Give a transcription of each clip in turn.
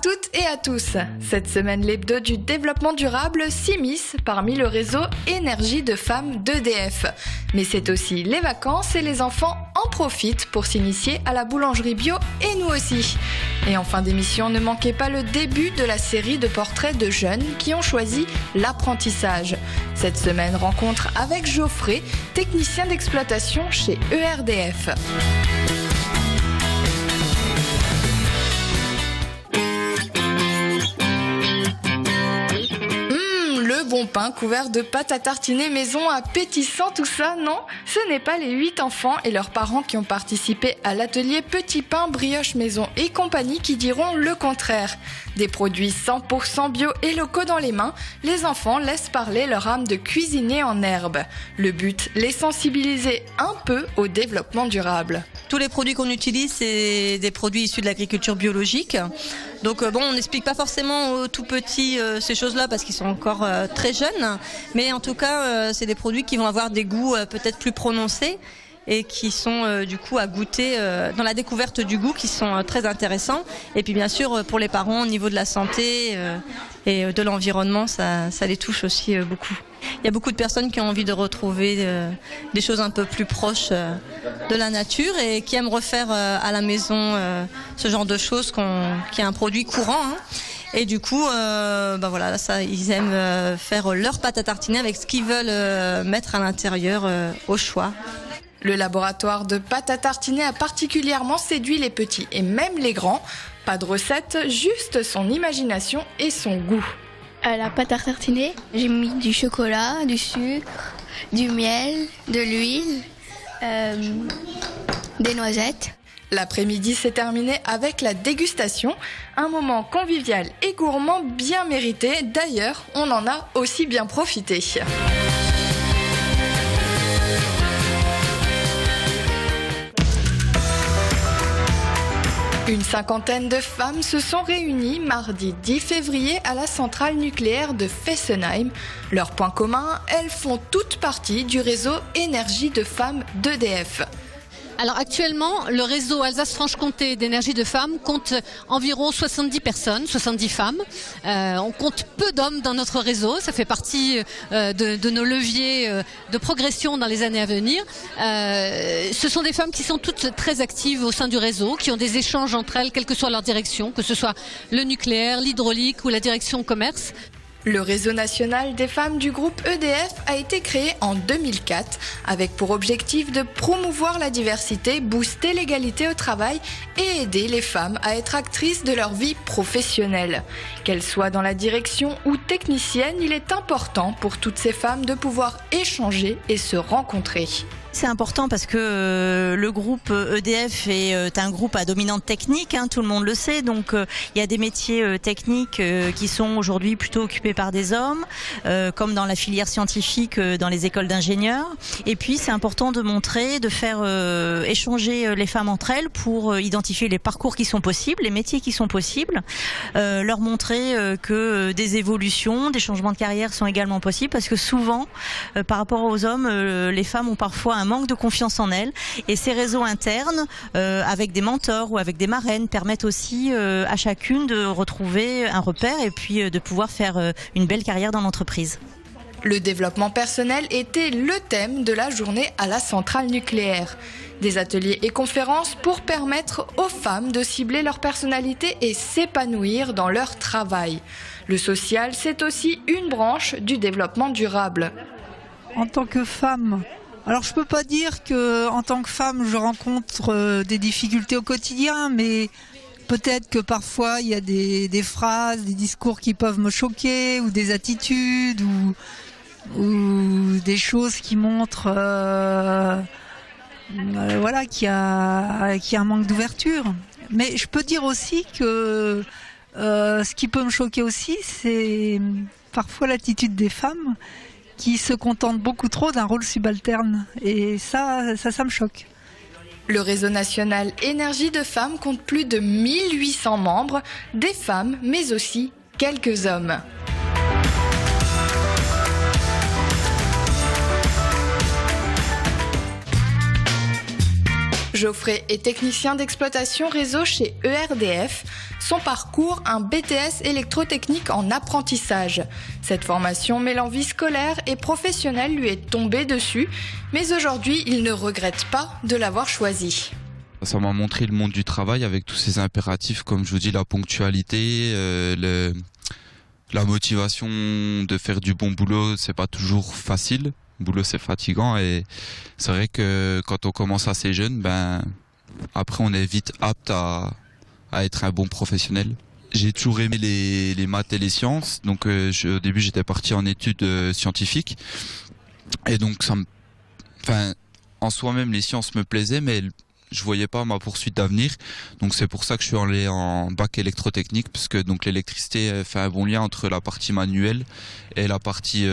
toutes et à tous. Cette semaine, l'hebdo du développement durable s'immisce parmi le réseau Énergie de femmes d'EDF. Mais c'est aussi les vacances et les enfants en profitent pour s'initier à la boulangerie bio et nous aussi. Et en fin d'émission, ne manquez pas le début de la série de portraits de jeunes qui ont choisi l'apprentissage. Cette semaine, rencontre avec Geoffrey, technicien d'exploitation chez ERDF. Bon pain couvert de pâte à tartiner maison appétissant, tout ça, non? Ce n'est pas les 8 enfants et leurs parents qui ont participé à l'atelier Petit Pain Brioche Maison et compagnie qui diront le contraire. Des produits 100% bio et locaux dans les mains, les enfants laissent parler leur âme de cuisinier en herbe. Le but, les sensibiliser un peu au développement durable. Tous les produits qu'on utilise, c'est des produits issus de l'agriculture biologique. Donc on n'explique pas forcément aux tout petits ces choses-là parce qu'ils sont encore très jeunes. Mais en tout cas, c'est des produits qui vont avoir des goûts peut-être plus prononcés et qui sont du coup à goûter dans la découverte du goût, qui sont très intéressants. Et puis bien sûr, pour les parents, au niveau de la santé et de l'environnement, ça les touche aussi beaucoup. Il y a beaucoup de personnes qui ont envie de retrouver des choses un peu plus proches de la nature et qui aiment refaire à la maison ce genre de choses qui est un produit courant. Et du coup, voilà, ça, ils aiment faire leur pâte à tartiner avec ce qu'ils veulent mettre à l'intérieur au choix. Le laboratoire de pâte à tartiner a particulièrement séduit les petits et même les grands. Pas de recette, juste son imagination et son goût. À la pâte à tartiner, j'ai mis du chocolat, du sucre, du miel, de l'huile, des noisettes. L'après-midi s'est terminé avec la dégustation, un moment convivial et gourmand bien mérité. D'ailleurs, on en a aussi bien profité. Une cinquantaine de femmes se sont réunies mardi 10 février à la centrale nucléaire de Fessenheim. Leur point commun, elles font toutes partie du réseau Énergie de femmes d'EDF. Alors actuellement, le réseau Alsace-Franche-Comté d'énergie de femmes compte environ 70 personnes, 70 femmes. On compte peu d'hommes dans notre réseau, ça fait partie de nos leviers de progression dans les années à venir. Ce sont des femmes qui sont toutes très actives au sein du réseau, qui ont des échanges entre elles, quelle que soit leur direction, que ce soit le nucléaire, l'hydraulique ou la direction commerce. Le réseau national des femmes du groupe EDF a été créé en 2004 avec pour objectif de promouvoir la diversité, booster l'égalité au travail et aider les femmes à être actrices de leur vie professionnelle. Qu'elles soient dans la direction ou techniciennes, il est important pour toutes ces femmes de pouvoir échanger et se rencontrer. C'est important parce que le groupe EDF est un groupe à dominante technique, tout le monde le sait, donc il y a des métiers techniques qui sont aujourd'hui plutôt occupés par des hommes, comme dans la filière scientifique, dans les écoles d'ingénieurs. Et puis c'est important de montrer, de faire échanger les femmes entre elles pour identifier les parcours qui sont possibles, les métiers qui sont possibles, leur montrer que des évolutions, des changements de carrière sont également possibles, parce que souvent, par rapport aux hommes, les femmes ont parfois un manque de confiance en elles, et ces réseaux internes avec des mentors ou avec des marraines permettent aussi à chacune de retrouver un repère et puis de pouvoir faire une belle carrière dans l'entreprise. Le développement personnel était le thème de la journée à la centrale nucléaire. Des ateliers et conférences pour permettre aux femmes de cibler leur personnalité et s'épanouir dans leur travail. Le social, c'est aussi une branche du développement durable. En tant que femme, alors je peux pas dire que en tant que femme je rencontre des difficultés au quotidien, mais peut-être que parfois il y a des phrases, des discours qui peuvent me choquer, ou des attitudes, ou des choses qui montrent qu'il y a un manque d'ouverture. Mais je peux dire aussi que ce qui peut me choquer aussi, c'est parfois l'attitude des femmes qui se contentent beaucoup trop d'un rôle subalterne. Et ça me choque. Le réseau national Énergie de femmes compte plus de 1800 membres, des femmes, mais aussi quelques hommes. Geoffrey est technicien d'exploitation réseau chez ERDF. Son parcours, un BTS électrotechnique en apprentissage. Cette formation mêlant vie scolaire et professionnelle lui est tombée dessus, mais aujourd'hui, il ne regrette pas de l'avoir choisi. Ça m'a montré le monde du travail avec tous ces impératifs, comme je vous dis, la ponctualité, la motivation de faire du bon boulot, c'est pas toujours facile. Le boulot, c'est fatigant et c'est vrai que quand on commence assez jeune, après on est vite apte à être un bon professionnel. J'ai toujours aimé les maths et les sciences, donc au début j'étais parti en études scientifiques et donc en soi-même les sciences me plaisaient, mais je voyais pas ma poursuite d'avenir, donc c'est pour ça que je suis allé en bac électrotechnique, parce que donc l'électricité fait un bon lien entre la partie manuelle et la partie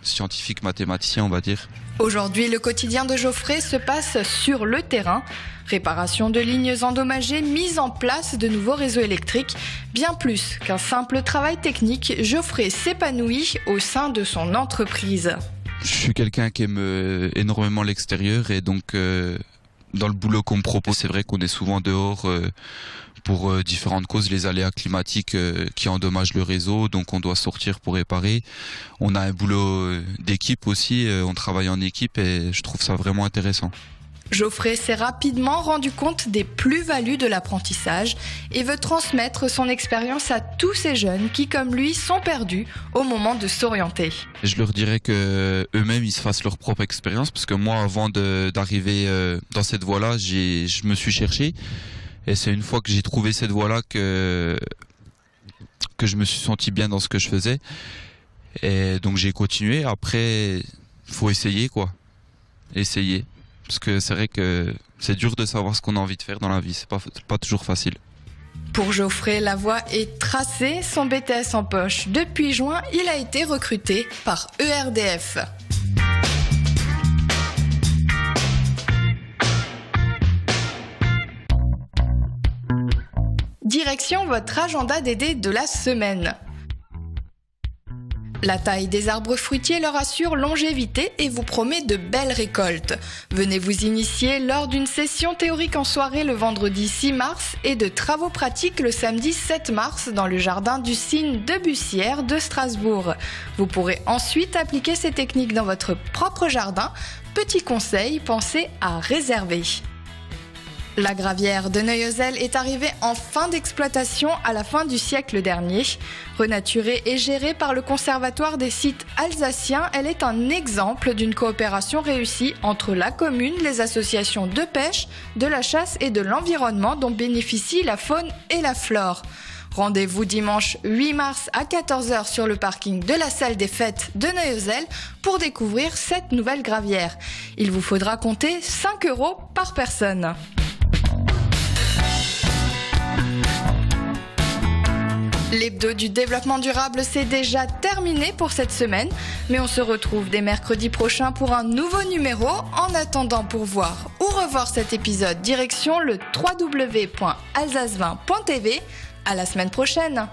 scientifique mathématicien, on va dire. Aujourd'hui, le quotidien de Geoffrey se passe sur le terrain. Réparation de lignes endommagées, mise en place de nouveaux réseaux électriques. Bien plus qu'un simple travail technique, Geoffrey s'épanouit au sein de son entreprise. Je suis quelqu'un qui aime énormément l'extérieur et donc dans le boulot qu'on me propose, c'est vrai qu'on est souvent dehors pour différentes causes, les aléas climatiques qui endommagent le réseau, donc on doit sortir pour réparer. On a un boulot d'équipe aussi, on travaille en équipe et je trouve ça vraiment intéressant. Geoffrey s'est rapidement rendu compte des plus-values de l'apprentissage et veut transmettre son expérience à tous ces jeunes qui, comme lui, sont perdus au moment de s'orienter. Je leur dirais que eux-mêmes ils se fassent leur propre expérience, parce que moi, avant d'arriver dans cette voie-là, je me suis cherché et c'est une fois que j'ai trouvé cette voie-là que je me suis senti bien dans ce que je faisais et donc j'ai continué. Après, faut essayer essayer. Parce que c'est vrai que c'est dur de savoir ce qu'on a envie de faire dans la vie, c'est pas toujours facile. Pour Geoffrey, la voie est tracée, son BTS en poche. Depuis juin, il a été recruté par ERDF. Direction votre agenda DD de la semaine. La taille des arbres fruitiers leur assure longévité et vous promet de belles récoltes. Venez vous initier lors d'une session théorique en soirée le vendredi 6 mars et de travaux pratiques le samedi 7 mars dans le jardin du Cygne de Bussière de Strasbourg. Vous pourrez ensuite appliquer ces techniques dans votre propre jardin. Petit conseil, pensez à réserver. La gravière de Neuilly-Hosel est arrivée en fin d'exploitation à la fin du siècle dernier. Renaturée et gérée par le Conservatoire des sites alsaciens, elle est un exemple d'une coopération réussie entre la commune, les associations de pêche, de la chasse et de l'environnement dont bénéficient la faune et la flore. Rendez-vous dimanche 8 mars à 14h sur le parking de la salle des fêtes de Neuilly-Hosel pour découvrir cette nouvelle gravière. Il vous faudra compter 5 € par personne. L'hebdo du développement durable, c'est déjà terminé pour cette semaine, mais on se retrouve dès mercredi prochain pour un nouveau numéro. En attendant, pour voir ou revoir cet épisode, direction le www.alsace20.tv. À la semaine prochaine.